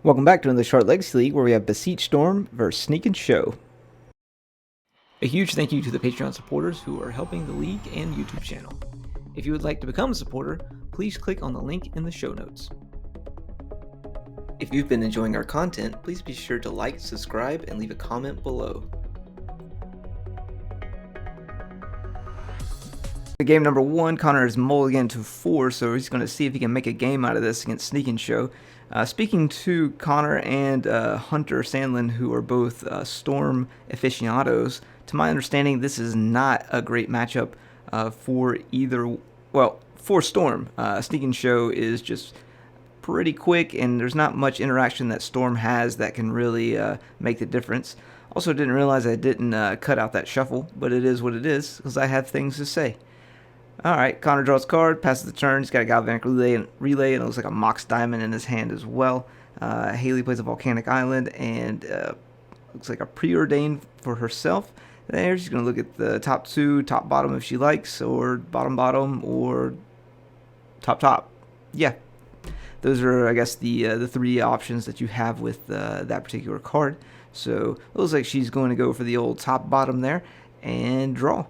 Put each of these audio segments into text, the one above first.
Welcome back to another Short Legacy League where we have Beseech Storm versus Sneak and Show. A huge thank you to the Patreon supporters who are helping the league and YouTube channel. If you would like to become a supporter, please click on the link in the show notes. If you've been enjoying our content, please be sure to like, subscribe, and leave a comment below. Game number 1, Connor is mulligan to 4, so he's going to see if he can make a game out of this against Sneak and Show. Speaking to Connor and Hunter Sandlin, who are both Storm aficionados, to my understanding, this is not a great matchup for either. Well, for Storm, Sneak and Show is just pretty quick, and there's not much interaction that Storm has that can really make the difference. Also, didn't realize I didn't cut out that shuffle, but it is what it is because I have things to say. Alright, Connor draws a card, passes the turn. He's got a Galvanic Relay, and it looks like a Mox Diamond in his hand as well. Haley plays a Volcanic Island, and looks like a Preordained for herself. There, she's going to look at the top 2, top bottom if she likes, or bottom bottom, or top top. Yeah, those are, I guess, the 3 options that you have with that particular card. So it looks like she's going to go for the old top bottom there and draw.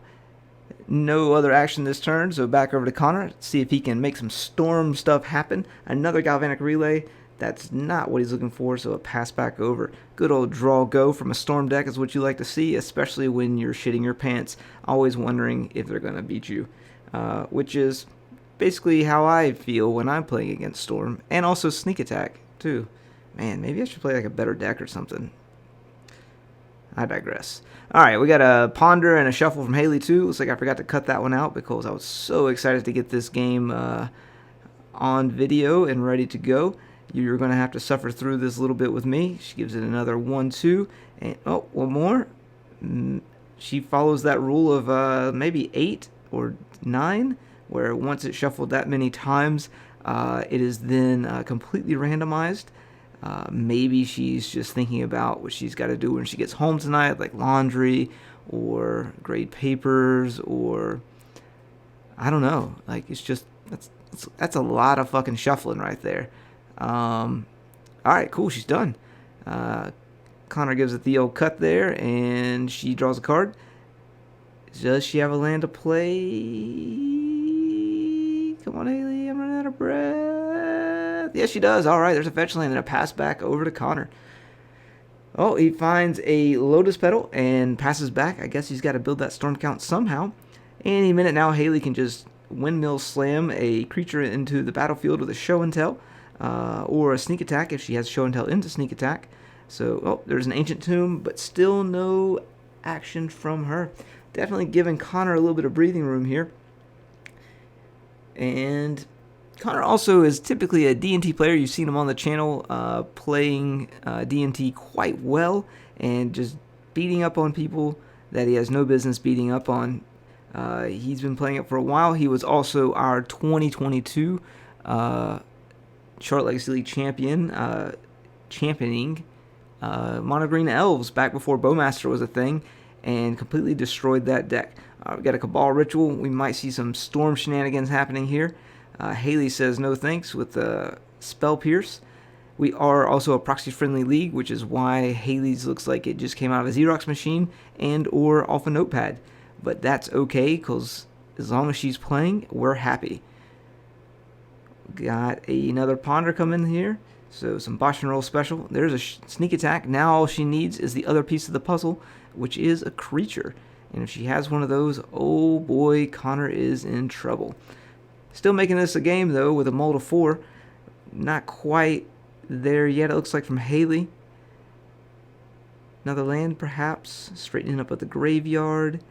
No other action this turn, so back over to Connor. See if he can make some Storm stuff happen. Another Galvanic Relay. That's not what he's looking for, so a pass back over. Good old draw go from a Storm deck is what you like to see, especially when you're shitting your pants, always wondering if they're going to beat you. Which is basically how I feel when I'm playing against Storm, and also Sneak Attack, too. Man, maybe I should play like a better deck or something. I digress. Alright, we got a Ponder and a Shuffle from Haley too. Looks like I forgot to cut that one out because I was so excited to get this game on video and ready to go. You're going to have to suffer through this a little bit with me. She gives it another 1-2. And, oh, one more. She follows that rule of maybe 8 or 9, where once it's shuffled that many times, it is then completely randomized. Maybe she's just thinking about what she's got to do when she gets home tonight, like laundry or grade papers, or I don't know. Like, it's just that's a lot of fucking shuffling right there. All right, cool. She's done. Connor gives it the old cut there, and she draws a card. Does she have a land to play? Come on, Haley. I'm running out of breath. Yes, she does. All right, there's a fetch land and a pass back over to Connor. Oh, he finds a Lotus Petal and passes back. I guess he's got to build that Storm count somehow. Any minute now, Haley can just Windmill Slam a creature into the battlefield with a Show and Tell, or a Sneak Attack if she has Show and Tell into Sneak Attack. So, oh, there's an Ancient Tomb, but still no action from her. Definitely giving Connor a little bit of breathing room here. And Connor also is typically a D&T player. You've seen him on the channel playing D&T quite well and just beating up on people that he has no business beating up on. He's been playing it for a while. He was also our 2022 Short Legacy League champion, championing Mono Green Elves back before Bowmaster was a thing, and completely destroyed that deck. We got a Cabal Ritual. We might see some Storm shenanigans happening here. Haley says no thanks with the Spell Pierce. We are also a proxy-friendly league, which is why Haley's looks like it just came out of a Xerox machine and or off a notepad. But that's okay, because as long as she's playing, we're happy. Got another Ponder come in here. So some Bosch and Roll special. There's a Sneak Attack. Now all she needs is the other piece of the puzzle, which is a creature. And if she has one of those, oh boy, Connor is in trouble. Still making this a game, though, with a mull to 4. Not quite there yet, it looks like, from Haley. Another land, perhaps. Straightening up at the graveyard.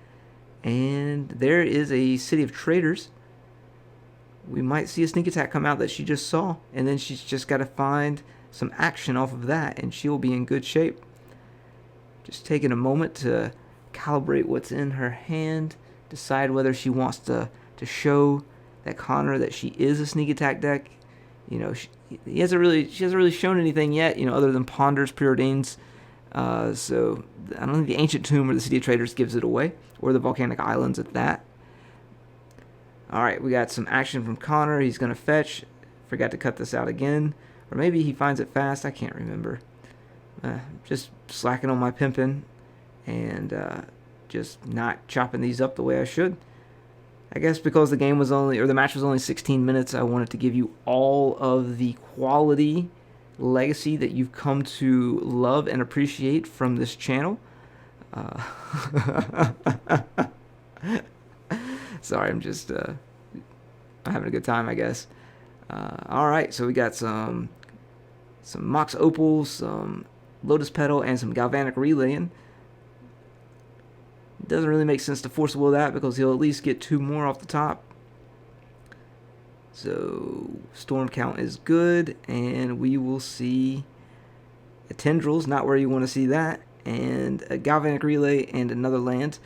And there is a City of Traders. We might see a Sneak Attack come out that she just saw. And then she's just got to find some action off of that, and she'll be in good shape. Just taking a moment to calibrate what's in her hand. Decide whether she wants to show that Connor that she is a Sneak Attack deck. You know, she hasn't really shown anything yet, you know, other than Ponders, Preordains. So I don't think the Ancient Tomb or the City of Traders gives it away, or the Volcanic Islands at that. All right, we got some action from Connor. He's going to fetch. Forgot to cut this out again. Or maybe he finds it fast. I can't remember. Just slacking on my pimping and just not chopping these up the way I should. I guess because the game was only, or the match was only 16 minutes, I wanted to give you all of the quality legacy that you've come to love and appreciate from this channel. Sorry, I'm just having a good time, I guess. All right, so we got some Mox Opals, some Lotus Petal, and some Galvanic Relaying. It doesn't really make sense to force will that because he'll at least get 2 more off the top. So Storm Count is good, and we will see a Tendrils, not where you want to see that, and a Galvanic Relay and another land.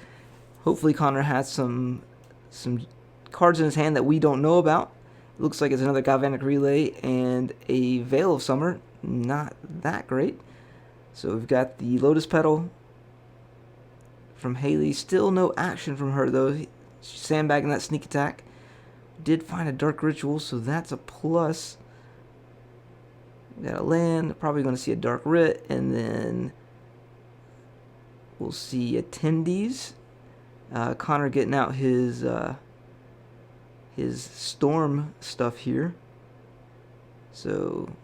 Hopefully Connor has some cards in his hand that we don't know about. It looks like it's another Galvanic Relay and a Veil of Summer. Not that great. So we've got the Lotus Petal from Haley. Still no action from her, though. She's sandbagging that sneak attack. Did find a Dark Ritual, so that's a plus. We got a land. Probably going to see a Dark Writ, and then we'll see attendees. Connor getting out his storm stuff here. So we'll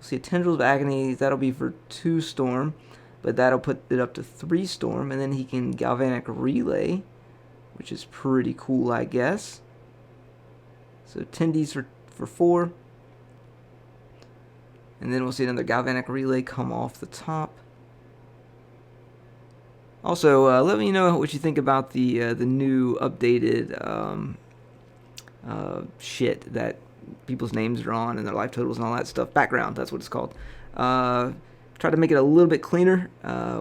see a Tendrils of Agony. That'll be for 2 storm, but that'll put it up to 3 storm, and then he can Galvanic Relay, which is pretty cool, I guess. So attendees for 4. And then we'll see another Galvanic Relay come off the top. Also, let me know what you think about the new updated shit that people's names are on and their life totals and all that stuff. Background, that's what it's called. Tried to make it a little bit cleaner.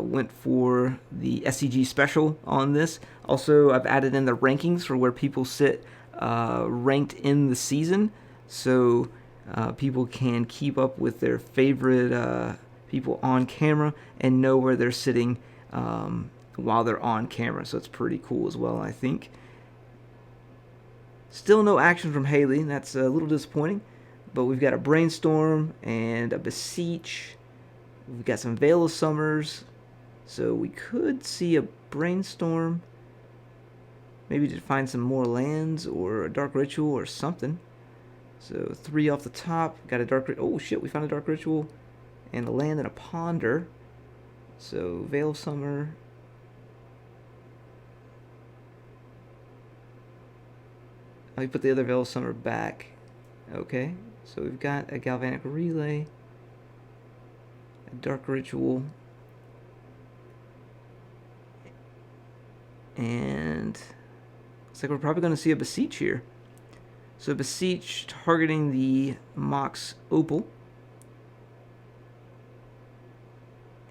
Went for the SCG special on this. Also, I've added in the rankings for where people sit ranked in the season, so people can keep up with their favorite people on camera and know where they're sitting while they're on camera. So it's pretty cool as well, I think. Still no action from Haley. That's a little disappointing, but we've got a Brainstorm and a Beseech. We've got some Veil of Summers, so we could see a Brainstorm. Maybe to find some more lands or a Dark Ritual or something. So 3 off the top. Got a Dark Ritual. Oh shit, we found a Dark Ritual and a land and a Ponder. So Veil of Summer. Let me put the other Veil of Summer back. Okay, so we've got a Galvanic Relay, a Dark Ritual, and looks like we're probably going to see a Beseech here. So Beseech targeting the Mox Opal.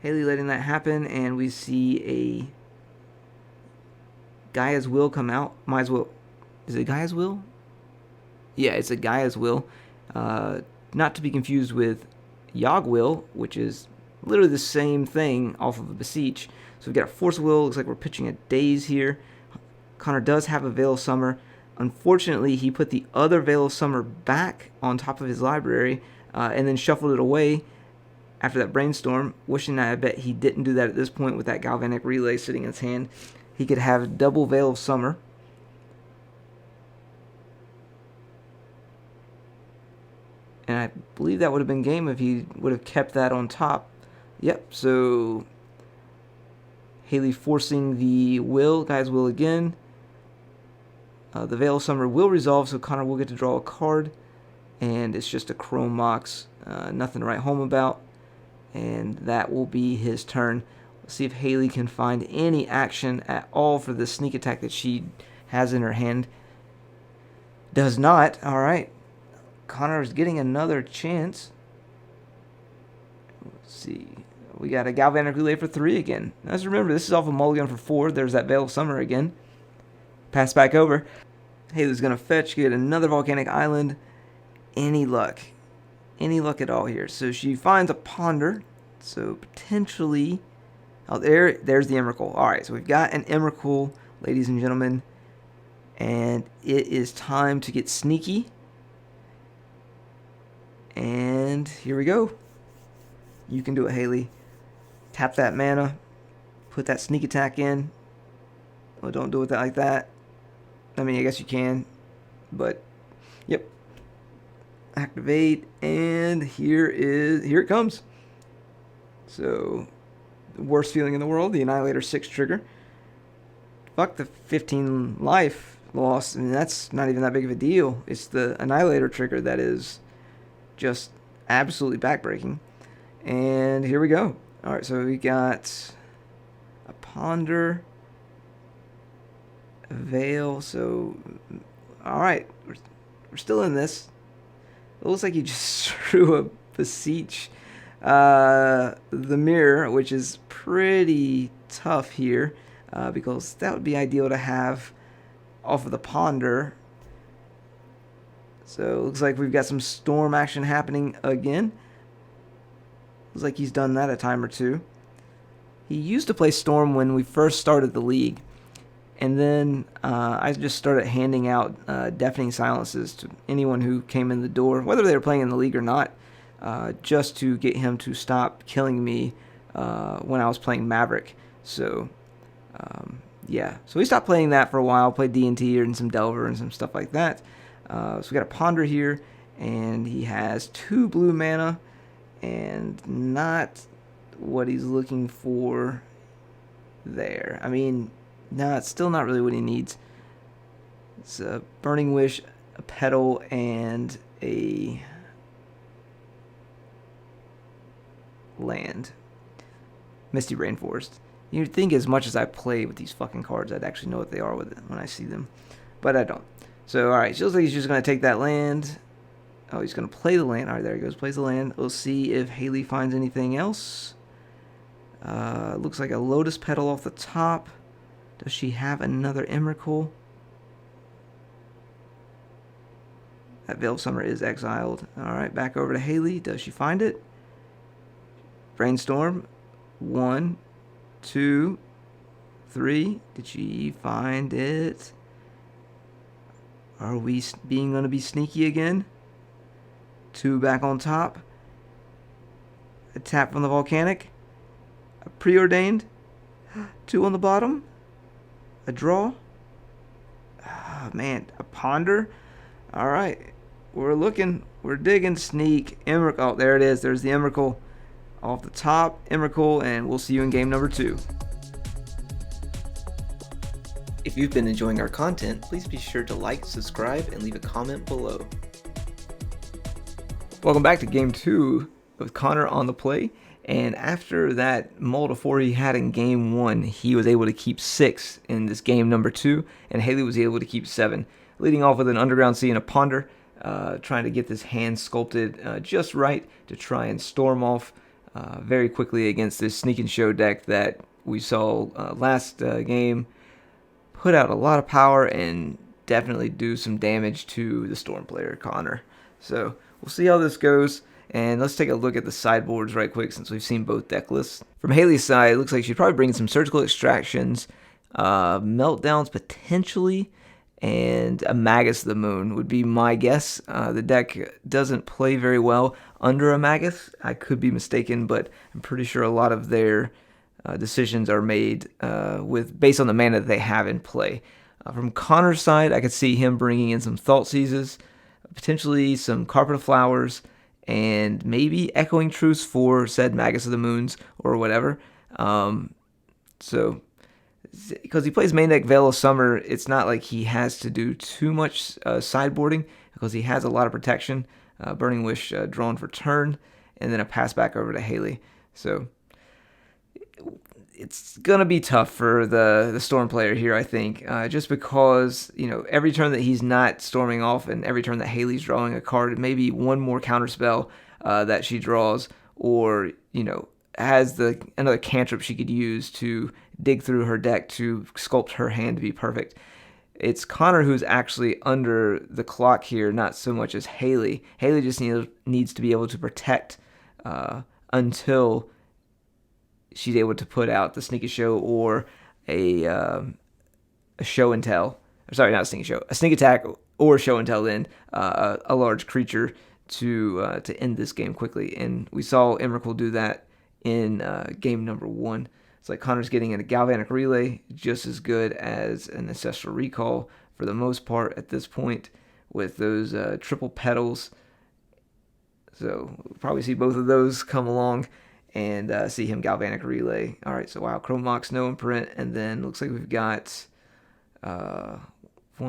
Haley letting that happen, and we see a Gaia's Will come out. Might as well. Is it Gaia's Will? Yeah, it's a Gaia's Will. Not to be confused with Yogg Will, which is literally the same thing off of a Beseech. So we've got a Force Will. Looks like we're pitching a Daze here. Connor does have a Veil of Summer. Unfortunately, he put the other Veil of Summer back on top of his library and then shuffled it away after that Brainstorm. Wishing that I bet he didn't do that at this point with that Galvanic Relay sitting in his hand. He could have double Veil of Summer. And I believe that would have been game if he would have kept that on top. Yep, so Haley forcing the Will, Guy's Will again. The Veil of Summer will resolve, so Connor will get to draw a card. And it's just a Chrome Mox, nothing to write home about. And that will be his turn. Let's see if Haley can find any action at all for the sneak attack that she has in her hand. Does not. All right. Connor is getting another chance. Let's see. We got a Galvanic Relay for 3 again. Let's remember, this is off a mulligan for 4. There's that Veil of Summer again. Pass back over. Haley's going to fetch, get another Volcanic Island. Any luck? Any luck at all here? So she finds a Ponder. So potentially... Oh, there's the Emrakul. All right, so we've got an Emrakul, ladies and gentlemen. And it is time to get sneaky. And here we go. You can do it, Haley. Tap that mana. Put that sneak attack in. Well, don't do it like that. I mean, I guess you can. But, yep. Activate. And here it comes. So, the worst feeling in the world. The Annihilator 6 trigger. Fuck the 15 life loss. I mean, that's not even that big of a deal. It's the Annihilator trigger that is just absolutely backbreaking. And here we go. Alright, so we got a Ponder, a Veil. So, alright, we're still in this. It looks like you just threw a Beseech. The Mirror, which is pretty tough here, because that would be ideal to have off of the Ponder. So, it looks like we've got some Storm action happening again. Looks like he's done that a time or two. He used to play Storm when we first started the league. And then I just started handing out Deafening Silences to anyone who came in the door, whether they were playing in the league or not, just to get him to stop killing me when I was playing Maverick. So, yeah. So we stopped playing that for a while, played D&T and some Delver and some stuff like that. So we got a Ponder here, and he has 2 blue mana. And not what he's looking for there. I mean, no, it's still not really what he needs. It's a Burning Wish, a Petal, and a land. Misty Rainforest. You'd think as much as I play with these fucking cards, I'd actually know what they are with it when I see them. But I don't. So, alright, so it looks like he's just going to take that land. Oh, he's going to play the land. All right, there he goes. Plays the land. We'll see if Haley finds anything else. Looks like a Lotus Petal off the top. Does she have another Emrakul? That Veil of Summer is exiled. All right, back over to Haley. Does she find it? Brainstorm. 1, 2, 3. Did she find it? Are we going to be sneaky again? 2 back on top. A tap from the Volcanic. A Preordained. 2 on the bottom. A draw. Oh, man, a Ponder. All right, we're looking. We're digging. Sneak. Emrakul. Oh, there it is. There's the Emrakul off the top. Emrakul, and we'll see you in game number 2. If you've been enjoying our content, please be sure to like, subscribe, and leave a comment below. Welcome back to game 2 with Connor on the play. And after that mull to 4 he had in game 1, he was able to keep 6 in this game number 2, and Haley was able to keep 7. Leading off with an Underground Sea and a Ponder, trying to get this hand sculpted just right to try and storm off very quickly against this Sneak and Show deck that we saw last game. Put out a lot of power and definitely do some damage to the Storm player, Connor. So we'll see how this goes, and let's take a look at the sideboards right quick since we've seen both deck lists. From Haley's side, it looks like she'd probably bring some Surgical Extractions, Meltdowns potentially, and a Magus of the Moon would be my guess. The deck doesn't play very well under a Magus. I could be mistaken, but I'm pretty sure a lot of their decisions are made based on the mana that they have in play. From Connor's side, I could see him bringing in some Thoughtseizes, potentially some Carpet of Flowers, and maybe Echoing Truths for said Magus of the Moons or whatever. So, because he plays main deck Veil of Summer, it's not like he has to do too much sideboarding because he has a lot of protection. Burning Wish drawn for turn, and then a pass back over to Haley. So it's gonna be tough for the Storm player here, I think, just because every turn that he's not storming off, and every turn that Haley's drawing a card, maybe one more counterspell that she draws, or has another cantrip she could use to dig through her deck to sculpt her hand to be perfect. It's Connor who's actually under the clock here, not so much as Haley. Haley just needs to be able to protect until she's able to put out the Sneak and Show or a Show and Tell. Sorry, not a Sneak and Show. A Sneak Attack or Show and Tell in a large creature to end this game quickly. And we saw Emrakul do that in game number 1. It's like Connor's getting a Galvanic Relay just as good as an Ancestral Recall for the most part at this point with those triple petals. So we'll probably see both of those come along and see him Galvanic Relay. All right, so wow, Chrome Mox, no imprint, and then looks like we've got 1,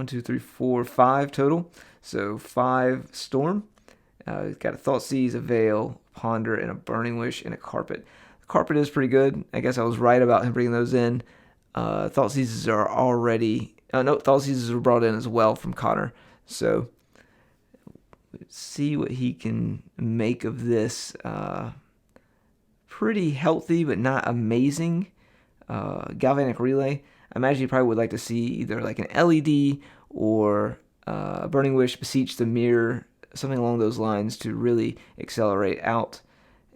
2, 3, 4, 5 total. So 5 Storm. We've got a Thoughtseize, a Veil, Ponder, and a Burning Wish, and a Carpet. The Carpet is pretty good. I guess I was right about him bringing those in. Thoughtseizes are already... no, Thoughtseizes were brought in as well from Connor. So let's see what he can make of this. Pretty healthy, but not amazing. Galvanic Relay. I imagine you probably would like to see either like an LED or Burning Wish, Beseech the Mirror, something along those lines to really accelerate out.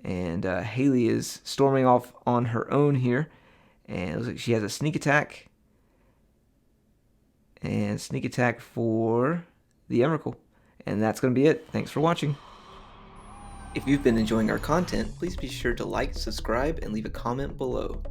And Haley is storming off on her own here. And it looks like she has a sneak attack. And sneak attack for the Emrakul. And that's going to be it. Thanks for watching. If you've been enjoying our content, please be sure to like, subscribe, and leave a comment below.